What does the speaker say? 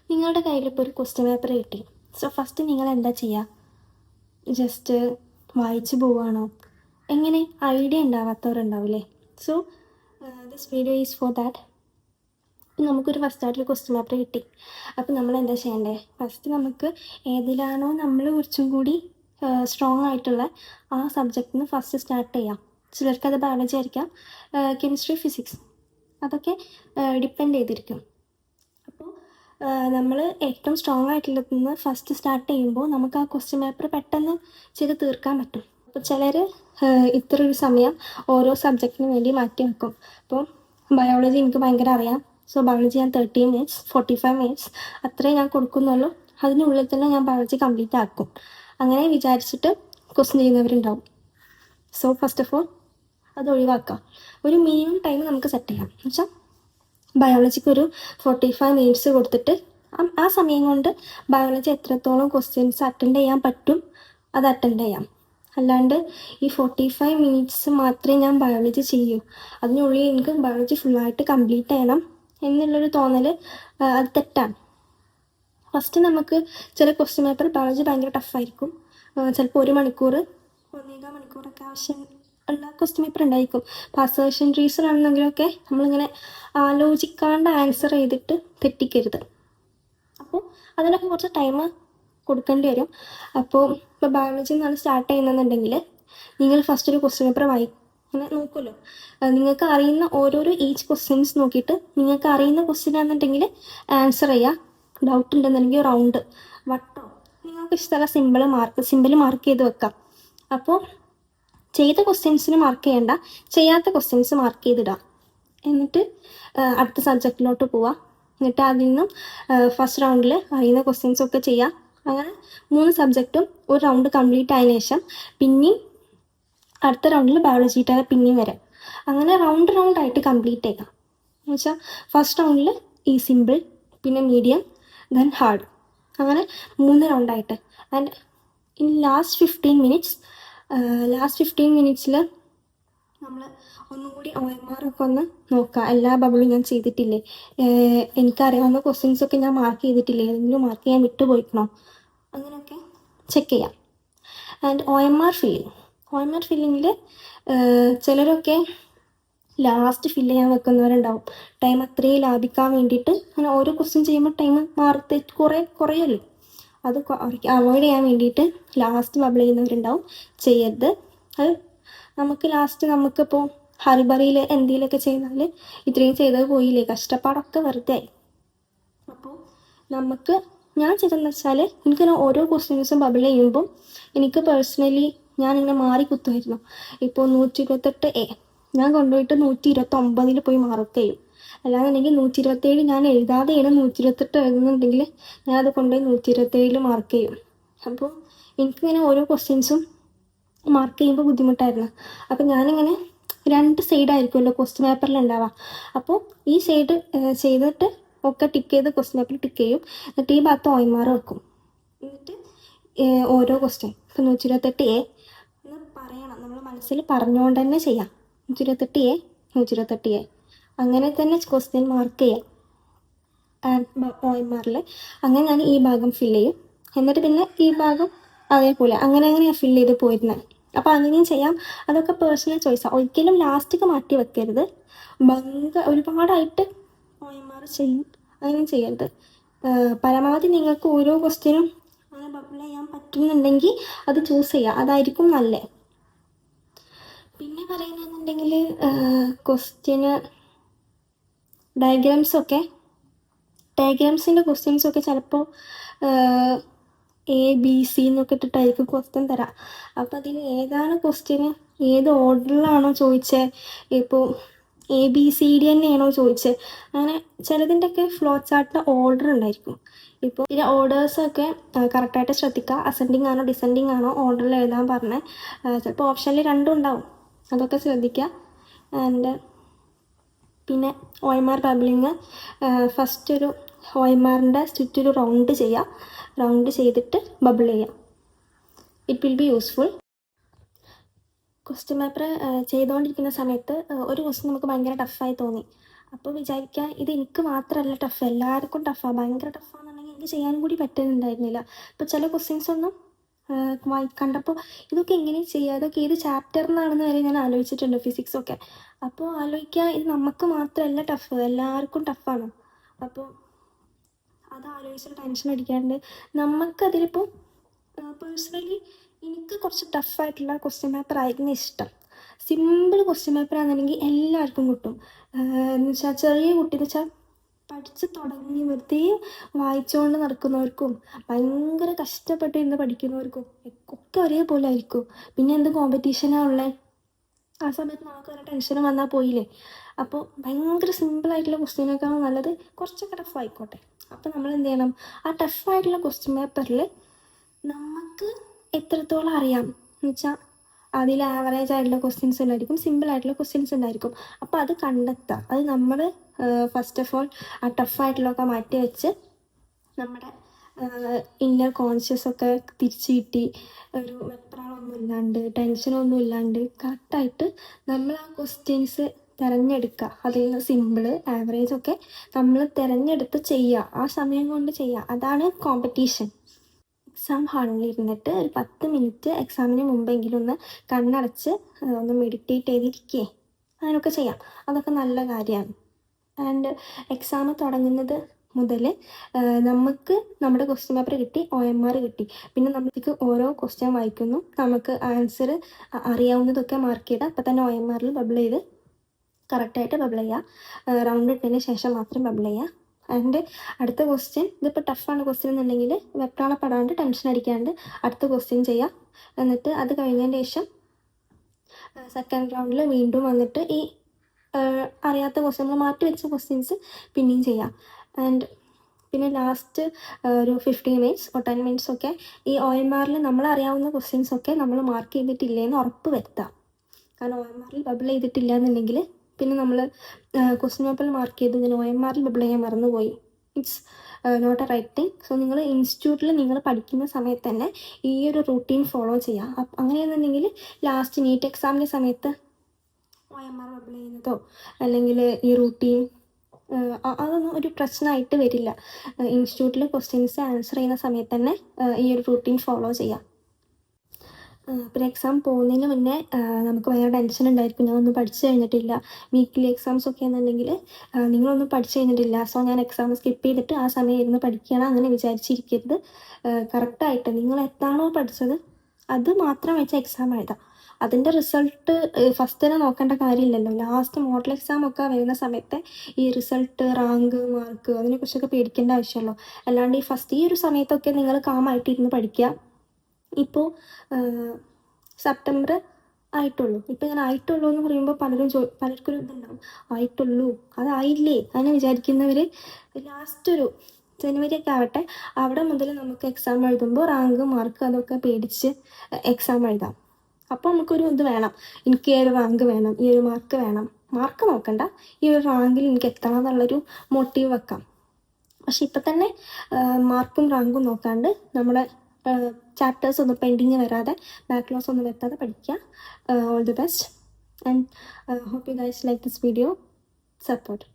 നിങ്ങളുടെ കയ്യിലിപ്പോൾ ഒരു ക്വസ്റ്റ്യൻ പേപ്പർ കിട്ടി. സോ ഫസ്റ്റ് നിങ്ങൾ എന്താ ചെയ്യുക? ജസ്റ്റ് വായിച്ചു പോവുകയാണോ? എങ്ങനെ ഐഡിയ ഉണ്ടാവാത്തവരുണ്ടാവില്ലേ? So this video is for that. നമുക്കൊരു ഫസ്റ്റായിട്ടൊരു ക്വസ്റ്റ്യൻ പേപ്പർ കിട്ടി. അപ്പോൾ നമ്മൾ എന്താ ചെയ്യേണ്ടത്? ഫസ്റ്റ് നമുക്ക് ഏതിലാണോ നമ്മൾ കുറച്ചും കൂടി സ്ട്രോങ് ആയിട്ടുള്ള ആ സബ്ജക്റ്റിന് ഫസ്റ്റ് സ്റ്റാർട്ട് ചെയ്യാം. ചിലർക്കത് ബയോളജി ആയിരിക്കാം, കെമിസ്ട്രി, ഫിസിക്സ്, അതൊക്കെ ഡിപ്പെൻഡ് ചെയ്തിരിക്കും. അപ്പോൾ നമ്മൾ ഏറ്റവും സ്ട്രോങ് ആയിട്ടുള്ളതിന് ഫസ്റ്റ് സ്റ്റാർട്ട് ചെയ്യുമ്പോൾ നമുക്ക് ആ ക്വസ്റ്റ്യൻ പേപ്പർ പെട്ടെന്ന് ചെയ്ത് തീർക്കാൻ പറ്റും. അപ്പോൾ ചിലർ ഇത്ര ഒരു സമയം ഓരോ സബ്ജക്റ്റിന് വേണ്ടി മാറ്റി വെക്കും. അപ്പോൾ ബയോളജി എനിക്ക് ഭയങ്കര അറിയാം, സോ ബയോളജി ഞാൻ 30 minutes 45 minutes അത്രേ ഞാൻ കൊടുക്കുന്നുള്ളൂ, അതിനുള്ളിൽ തന്നെ ഞാൻ ബയോളജി കംപ്ലീറ്റ് ആക്കും. അങ്ങനെ വിചാരിച്ചിട്ട് ക്വസ്റ്റ്യൻ ചെയ്യുന്നവരുണ്ടാവും. സോ ഫസ്റ്റ് ഓഫ് ഓൾ അത് ഒഴിവാക്കാം. ഒരു മിനിമം ടൈം നമുക്ക് സെറ്റ് ചെയ്യാം. എന്ന് വെച്ചാൽ ബയോളജിക്ക് ഒരു 45 minutes കൊടുത്തിട്ട് ആ സമയം കൊണ്ട് ബയോളജി എത്രത്തോളം ക്വസ്റ്റ്യൻസ് അറ്റൻഡ് ചെയ്യാൻ പറ്റും അത് അറ്റൻഡ് ചെയ്യാം. അല്ലാണ്ട് ഈ 45 minutes മാത്രമേ ഞാൻ ബയോളജി ചെയ്യൂ, അതിനുള്ളിൽ എനിക്ക് ബയോളജി ഫുള്ളായിട്ട് കംപ്ലീറ്റ് ചെയ്യണം എന്നുള്ളൊരു തോന്നൽ അത് തെറ്റാണ്. ഫസ്റ്റ് നമുക്ക് ചില ക്വസ്റ്റ്യൻ പേപ്പർ ബയോളജി ഭയങ്കര ടഫായിരിക്കും. ചിലപ്പോൾ 1 മണിക്കൂർ 1.25 മണിക്കൂറൊക്കെ ആവശ്യം ഉള്ള ക്വസ്റ്റ്യൻ പേപ്പർ ഉണ്ടായിരിക്കും. അപ്പോൾ അസേർഷൻ റീസൺ ആണെന്നെങ്കിലൊക്കെ നമ്മളിങ്ങനെ ആലോചിക്കാണ്ട് ആൻസർ ചെയ്തിട്ട് തെറ്റിക്കരുത്. അപ്പോൾ അതിനൊക്കെ കുറച്ച് ടൈം കൊടുക്കേണ്ടി വരും. അപ്പോൾ ഇപ്പോൾ ബയോളജി എന്നാണ് സ്റ്റാർട്ട് ചെയ്യുന്നതെന്നുണ്ടെങ്കിൽ നിങ്ങൾ ഫസ്റ്റ് ഒരു ക്വസ്റ്റ്യൻ പേപ്പർ അങ്ങനെ നോക്കുമല്ലോ. നിങ്ങൾക്ക് അറിയുന്ന ഓരോരോ ഈച്ച് ക്വസ്റ്റ്യൻസ് നോക്കിയിട്ട് നിങ്ങൾക്ക് അറിയുന്ന ക്വസ്റ്റ്യൻ ആണെന്നുണ്ടെങ്കിൽ ആൻസർ ചെയ്യുക. ഡൗട്ട് ഉണ്ടെന്നുണ്ടെങ്കിൽ റൗണ്ട്, വട്ടോ, നിങ്ങൾക്ക് ഇഷ്ടമുള്ള സിമ്പിൾ മാർക്ക് ചെയ്ത് വെക്കാം. അപ്പോൾ ചെയ്ത ക്വസ്റ്റ്യൻസിന് മാർക്ക് ചെയ്യേണ്ട, ചെയ്യാത്ത ക്വസ്റ്റ്യൻസ് മാർക്ക് ചെയ്തിടുക. എന്നിട്ട് അടുത്ത സബ്ജക്റ്റിലോട്ട് പോവുക. എന്നിട്ട് അതിൽ നിന്നും ഫസ്റ്റ് റൗണ്ടിൽ അറിയുന്ന ക്വസ്റ്റ്യൻസൊക്കെ ചെയ്യുക. അങ്ങനെ 3 സബ്ജക്റ്റും ഒരു റൗണ്ട് കംപ്ലീറ്റ് ആയതിനു ശേഷം പിന്നെയും അടുത്ത റൗണ്ടിൽ ബയോളജിയുടെ പിന്നെയും വരാം. അങ്ങനെ റൗണ്ടായിട്ട് കംപ്ലീറ്റ് ചെയ്യാം. എന്ന് വെച്ചാൽ ഫസ്റ്റ് റൗണ്ടിൽ ഈ സിമ്പിൾ, പിന്നെ മീഡിയം, ദെൻ ഹാർഡ്, അങ്ങനെ 3 റൗണ്ടായിട്ട്. ആൻഡ് ഇൻ ലാസ്റ്റ് 15 മിനിറ്റ്സിൽ നമ്മൾ ഒന്നും കൂടി OMR ഒക്കെ ഒന്ന് നോക്കുക. എല്ലാ ബബിളും ഞാൻ ചെയ്തിട്ടില്ലേ, എനിക്കറിയാവുന്ന ക്വസ്റ്റ്യൻസൊക്കെ ഞാൻ മാർക്ക് ചെയ്തിട്ടില്ലേ, ഏതെങ്കിലും മാർക്ക് ചെയ്യാൻ വിട്ടുപോയിക്കണോ, അങ്ങനെയൊക്കെ ചെക്ക് ചെയ്യാം. ആൻഡ് OMR ഫില്ലിങ്ങിൽ ചിലരൊക്കെ ലാസ്റ്റ് ഫില്ല് ചെയ്യാൻ വെക്കുന്നവരുണ്ടാവും. ടൈം അത്രയും ലാഭിക്കാൻ വേണ്ടിയിട്ട് അങ്ങനെ ഓരോ ക്വസ്റ്റ്യൻ ചെയ്യുമ്പോൾ ടൈം കുറയല്ലോ, അത് അവോയ്ഡ് ചെയ്യാൻ വേണ്ടിയിട്ട് ലാസ്റ്റ് ബബിൾ ചെയ്യുന്നവരുണ്ടാവും. ചെയ്യരുത്. അത് നമുക്കിപ്പോൾ ഹറിബറിയിൽ എന്തെങ്കിലുമൊക്കെ ചെയ്താൽ ഇത്രയും ചെയ്തത് പോയില്ലേ, കഷ്ടപ്പാടൊക്കെ വെറുതെ ആയി. അപ്പോൾ ഞാൻ ചെയ്തതെന്ന് വെച്ചാൽ എനിക്കിങ്ങനെ ഓരോ ക്വസ്റ്റ്യൻസും ബബിൾ ചെയ്യുമ്പോൾ എനിക്ക് പേഴ്സണലി ഞാനിങ്ങനെ മാറി കുത്തുമായിരുന്നു. ഇപ്പോൾ 128A ഞാൻ കൊണ്ടുപോയിട്ട് 129 പോയി മാർക്ക് ചെയ്യും. അല്ലാന്നുണ്ടെങ്കിൽ 127 ഞാൻ എഴുതാതെയാണ് 128 എഴുതുന്നുണ്ടെങ്കിൽ ഞാനത് കൊണ്ടുപോയി 127 മാർക്ക് ചെയ്യും. അപ്പോൾ എനിക്കിങ്ങനെ ഓരോ ക്വസ്റ്റ്യൻസും മാർക്ക് ചെയ്യുമ്പോൾ ബുദ്ധിമുട്ടായിരുന്നു. അപ്പോൾ ഞാനിങ്ങനെ 2 സൈഡായിരിക്കുമല്ലോ ക്വസ്റ്റ്യൻ പേപ്പറിൽ ഉണ്ടാവുക. അപ്പോൾ ഈ സൈഡ് ചെയ്തിട്ട് ഒക്കെ ടിക്ക് ചെയ്ത് ക്വസ്റ്റ്യൻ പേപ്പർ ടിക്ക് ചെയ്യും. എന്നിട്ട് ഈ ഭാഗത്ത് OMR വെക്കും. എന്നിട്ട് ഓരോ ക്വസ്റ്റ്യൻ ഇപ്പോൾ 128A എന്ന് പറയണം, നമ്മൾ മനസ്സിൽ പറഞ്ഞുകൊണ്ട് തന്നെ ചെയ്യാം. 128A അങ്ങനെ തന്നെ ക്വസ്റ്റ്യൻ മാർക്ക് ചെയ്യാം OMRൽ. അങ്ങനെ ഞാൻ ഈ ഭാഗം ഫില്ല് ചെയ്യും. എന്നിട്ട് പിന്നെ ഈ ഭാഗം അതേപോലെ അങ്ങനെ ഞാൻ ഫില്ല് ചെയ്ത് പോയിരുന്നത്. അപ്പോൾ അങ്ങനെയും ചെയ്യാം. അതൊക്കെ പേഴ്സണൽ ചോയ്സാണ്. ഒരിക്കലും ലാസ്റ്റൊക്കെ മാറ്റി വെക്കരുത്. ഒരുപാടായിട്ട് OMR ചെയ്യും, അങ്ങനെ ചെയ്യരുത്. പരമാവധി നിങ്ങൾക്ക് ഓരോ ക്വസ്റ്റ്യനും അങ്ങനെ ബബിൾ ചെയ്യാൻ പറ്റുന്നുണ്ടെങ്കിൽ അത് ചൂസ് ചെയ്യുക, അതായിരിക്കും നല്ലത്. പിന്നെ പറയുന്നതെന്നുണ്ടെങ്കിൽ ക്വസ്റ്റ്യന് ഡയഗ്രാംസിൻ്റെ ക്വസ്റ്റ്യൻസൊക്കെ ചിലപ്പോൾ ABC എന്നൊക്കെ ഇട്ടിട്ടായിരിക്കും ക്വസ്റ്റ്യൻ തരാം. അപ്പോൾ അതിൽ ഏതാണ് ക്വസ്റ്റ്യന്, ഏത് ഓർഡറിലാണോ ചോദിച്ചത്, ഇപ്പോൾ ABCD തന്നെയാണോ ചോദിച്ചത്, അങ്ങനെ ചിലതിൻ്റെയൊക്കെ ഫ്ലോ ചാർട്ടിൻ്റെ ഓർഡർ ഉണ്ടായിരിക്കും. ഇപ്പോൾ ഇതിൻ്റെ ഓർഡേഴ്സൊക്കെ കറക്റ്റായിട്ട് ശ്രദ്ധിക്കുക. അസെൻഡിങ് ആണോ ഡിസെൻഡിങ് ആണോ ഓർഡറിൽ എഴുതാൻ പറഞ്ഞത്. ചിലപ്പോൾ ഓപ്ഷനിൽ 2 ഉണ്ടാവും, അതൊക്കെ ശ്രദ്ധിക്കുക. ആൻഡ് പിന്നെ OMR ബബിളിങ് ഫസ്റ്റ് ഒരു OMRൻ്റെ ചുറ്റൊരു റൗണ്ട് ചെയ്യുക. റൗണ്ട് ചെയ്തിട്ട് ബബിൾ ചെയ്യുക. It will be useful. Question paper ചെയ്തുകൊണ്ടിരിക്കുന്ന സമയത്ത് ഒരു ക്വസ്റ്റ്യൻ നമുക്ക് ഭയങ്കര ടഫായി തോന്നി. അപ്പോൾ വിചാരിക്കുക ഇത് എനിക്ക് മാത്രമല്ല ടഫ്, എല്ലാവർക്കും ടഫാണ്, ഭയങ്കര ടഫാണെന്നുണ്ടെങ്കിൽ എനിക്ക് ചെയ്യാനും കൂടി പറ്റുന്നുണ്ടായിരുന്നില്ല. ഇപ്പോൾ ചില ക്വസ്റ്റ്യൻസ് ഒന്നും കണ്ടപ്പോൾ ഇതൊക്കെ എങ്ങനെ ചെയ്യുക, ഇതൊക്കെ ഏത് ചാപ്റ്ററിനാണെന്ന് വരെ ഞാൻ ആലോചിച്ചിട്ടുണ്ട്, ഫിസിക്സൊക്കെ. അപ്പോൾ ആലോചിക്കുക ഇത് നമുക്ക് മാത്രമല്ല ടഫ്, എല്ലാവർക്കും ടഫാണ്. അപ്പോൾ അത് ആലോചിച്ചിട്ട് ടെൻഷൻ അടിക്കാണ്ട് നമുക്കതിലിപ്പോൾ പേഴ്സണലി എനിക്ക് കുറച്ച് ടഫായിട്ടുള്ള ക്വസ്റ്റ്യൻ പേപ്പർ ആയിരുന്നു ഇഷ്ടം. സിമ്പിൾ ക്വസ്റ്റ്യൻ പേപ്പർ ആണെന്നുണ്ടെങ്കിൽ എല്ലാവർക്കും കിട്ടും. എന്ന് വെച്ചാൽ ചെറിയ കുട്ടി എന്ന് വെച്ചാൽ പഠിച്ച് തുടങ്ങി വെറുതെ വായിച്ചുകൊണ്ട് നടക്കുന്നവർക്കും ഭയങ്കര കഷ്ടപ്പെട്ടിരുന്ന് പഠിക്കുന്നവർക്കും ഒക്കെ ഒരേപോലെ ആയിരിക്കും. പിന്നെ എന്ത് കോമ്പറ്റീഷനാണ് ഉള്ളത്, ആ സമയത്ത് നമുക്ക് ഒരു ടെൻഷനും വന്നാൽ പോയില്ലേ. അപ്പോൾ ഭയങ്കര സിമ്പിളായിട്ടുള്ള ക്വസ്റ്റ്യനേക്കാളും നല്ലത് കുറച്ചൊക്കെ ടഫ് ആയിക്കോട്ടെ. അപ്പോൾ നമ്മൾ എന്ത് ചെയ്യണം, ആ ടഫായിട്ടുള്ള ക്വസ്റ്റ്യൻ പേപ്പറിൽ നമുക്ക് എത്രത്തോളം അറിയാം എന്ന് വെച്ചാൽ അതിൽ ആവറേജ് ആയിട്ടുള്ള ക്വസ്റ്റ്യൻസ് ഉണ്ടായിരിക്കും, സിമ്പിളായിട്ടുള്ള ക്വസ്റ്റ്യൻസ് ഉണ്ടായിരിക്കും. അപ്പോൾ അത് കണ്ടെത്താം. അത് നമ്മൾ ഫസ്റ്റ് ഓഫ് ഓൾ ആ ടഫായിട്ടുള്ളതൊക്കെ മാറ്റി വെച്ച് നമ്മുടെ ഇന്നർ കോൺഷ്യസ് ഒക്കെ തിരിച്ച് കിട്ടി, ഒരു വെപ്രാളമൊന്നും ഇല്ലാണ്ട് ടെൻഷനൊന്നും ഇല്ലാണ്ട് കറക്റ്റായിട്ട് നമ്മൾ ആ ക്വസ്റ്റ്യൻസ് തിരഞ്ഞെടുക്കുക. അതിൽ നിന്ന് സിമ്പിള് ആവറേജ് ഒക്കെ നമ്മൾ തിരഞ്ഞെടുത്ത് ചെയ്യുക, ആ സമയം കൊണ്ട് ചെയ്യുക. അതാണ് കോമ്പറ്റീഷൻ. എക്സാം ഹാളിൽ ഇരുന്നിട്ട് ഒരു 10 മിനിറ്റ് എക്സാമിന് മുമ്പെങ്കിലും ഒന്ന് കണ്ണടച്ച് ഒന്ന് മെഡിറ്റേറ്റ് ചെയ്തിരിക്കുകയെ അങ്ങനെയൊക്കെ ചെയ്യാം. അതൊക്കെ നല്ല കാര്യമാണ്. ആൻഡ് എക്സാം തുടങ്ങുന്നത് മുതൽ നമുക്ക് നമ്മുടെ ക്വസ്റ്റ്യൻ പേപ്പർ കിട്ടി, OMR കിട്ടി. പിന്നെ നമ്മൾക്ക് ഓരോ ക്വസ്റ്റ്യൻ വായിക്കുന്നു, നമുക്ക് ആൻസർ അറിയാവുന്നതൊക്കെ മാർക്ക് ചെയ്ത് അപ്പം തന്നെ OMRൽ ബബിൾ ചെയ്ത് കറക്റ്റായിട്ട് ബബിൾ ചെയ്യുക. റൗണ്ട് ഇട്ടതിന് ശേഷം മാത്രം ബബിൾ ചെയ്യുക. ആൻഡ് അടുത്ത ക്വസ്റ്റ്യൻ, ഇതിപ്പോൾ ടഫാണ് ക്വസ്റ്റ്യൻ എന്നുണ്ടെങ്കിൽ വെപ്രാളപ്പെടാണ്ട് ടെൻഷൻ അടിക്കാണ്ട് അടുത്ത ക്വസ്റ്റ്യൻ ചെയ്യാം. എന്നിട്ട് അത് കഴിഞ്ഞതിന് ശേഷം സെക്കൻഡ് റൗണ്ടിൽ വീണ്ടും വന്നിട്ട് ഈ അറിയാത്ത ക്വസ്റ്റ്യൻ നമ്മൾ മാറ്റി വെച്ച ക്വസ്റ്റ്യൻസ് പിന്നെയും ചെയ്യാം. ആൻഡ് പിന്നെ ലാസ്റ്റ് ഒരു 15 മിനിറ്റ്സ് or 10 മിനിറ്റ്സ് ഒക്കെ ഈ OMRൽ നമ്മളറിയാവുന്ന ക്വസ്റ്റ്യൻസൊക്കെ നമ്മൾ മാർക്ക് ചെയ്തിട്ടില്ലേന്ന് ഉറപ്പ് വരുത്താം. കാരണം OMRൽ ബബിൾ ചെയ്തിട്ടില്ല എന്നുണ്ടെങ്കിൽ പിന്നെ നമ്മൾ ക്വസ്റ്റ്യൻ പേപ്പറിൽ മാർക്ക് ചെയ്ത് ഇങ്ങനെ OMRൽ ബബിൾ ചെയ്യാൻ മറന്നുപോയി, it's not a right thing. So നിങ്ങൾ ഇൻസ്റ്റിറ്റ്യൂട്ടിൽ നിങ്ങൾ പഠിക്കുന്ന സമയത്ത് തന്നെ ഈ ഒരു റൂട്ടീൻ ഫോളോ ചെയ്യുക. അങ്ങനെയാണെന്നുണ്ടെങ്കിൽ ലാസ്റ്റ് നീറ്റ് എക്സാമിൻ്റെ സമയത്ത് OMR ബബിൾ ചെയ്യുന്നതോ അല്ലെങ്കിൽ ഈ റൂട്ടീൻ അതൊന്നും ഒരു പ്രശ്നമായിട്ട് വരില്ല. ഇൻസ്റ്റിറ്റ്യൂട്ടിൽ ക്വസ്റ്റ്യൻസ് ആൻസർ ചെയ്യുന്ന സമയത്ത് തന്നെ ഈ ഒരു റൂട്ടീൻ ഫോളോ ചെയ്യാം. പിന്നെ എക്സാം പോകുന്നതിന് മുന്നേ നമുക്ക് ഭയങ്കര ടെൻഷൻ ഉണ്ടായിരിക്കും, ഞാനൊന്നും പഠിച്ചു കഴിഞ്ഞിട്ടില്ല. വീക്ക്ലി എക്സാംസ് ഒക്കെ എന്നുണ്ടെങ്കിൽ നിങ്ങളൊന്നും പഠിച്ചു കഴിഞ്ഞിട്ടില്ല, സോ ഞാൻ എക്സാം സ്കിപ്പ് ചെയ്തിട്ട് ആ സമയം ഇരുന്ന് പഠിക്കണം അങ്ങനെ വിചാരിച്ചിരിക്കരുത്. കറക്റ്റായിട്ട് നിങ്ങൾ എന്താണോ പഠിച്ചത് അത് മാത്രം വെച്ച് എക്സാം എഴുതാം. അതിൻ്റെ റിസൾട്ട് ഫസ്റ്റ് തന്നെ നോക്കേണ്ട കാര്യമില്ലല്ലോ. ലാസ്റ്റ് മോഡൽ എക്സാം ഒക്കെ വരുന്ന സമയത്ത് ഈ റിസൾട്ട്, റാങ്ക്, മാർക്ക് അതിനെക്കുറിച്ചൊക്കെ പേടിക്കേണ്ട ആവശ്യമുള്ളൂ. അല്ലാണ്ട് ഈ ഒരു സമയത്തൊക്കെ നിങ്ങൾ കാമായിട്ടിരുന്ന് പഠിക്കുക. ഇപ്പോൾ സെപ്റ്റംബർ ആയിട്ടുള്ളൂ, ഇപ്പോൾ ഞാൻ ആയിട്ടുള്ളൂ എന്ന് പറയുമ്പോൾ പലർക്കും ഒരു ഇതുണ്ടാവും, ആയിട്ടുള്ളൂ അതായില്ലേ അങ്ങനെ വിചാരിക്കുന്നവർ ലാസ്റ്റ് ഒരു ജനുവരി ഒക്കെ ആവട്ടെ, അവിടെ മുതൽ നമുക്ക് എക്സാം എഴുതുമ്പോൾ റാങ്ക്, മാർക്ക് അതൊക്കെ പേടിച്ച് എക്സാം എഴുതാം. അപ്പോൾ നമുക്കൊരു ഇത് വേണം, എനിക്ക് ഈ ഒരു റാങ്ക് വേണം, ഈ ഒരു മാർക്ക് വേണം. മാർക്ക് നോക്കണ്ട, ഈ ഒരു റാങ്കിൽ എനിക്ക് എത്തണം എന്നുള്ളൊരു മോട്ടീവ് വെക്കാം. പക്ഷെ ഇപ്പം തന്നെ മാർക്കും റാങ്കും നോക്കാണ്ട് നമ്മുടെ ചാപ്റ്റേഴ്സ് ഒന്നും പെൻഡിങ് വരാതെ, ബാക്ക്ലോഗ്സ് ഒന്നും വരുത്താതെ പഠിക്കുക. All the best and hope you guys like this video. Support.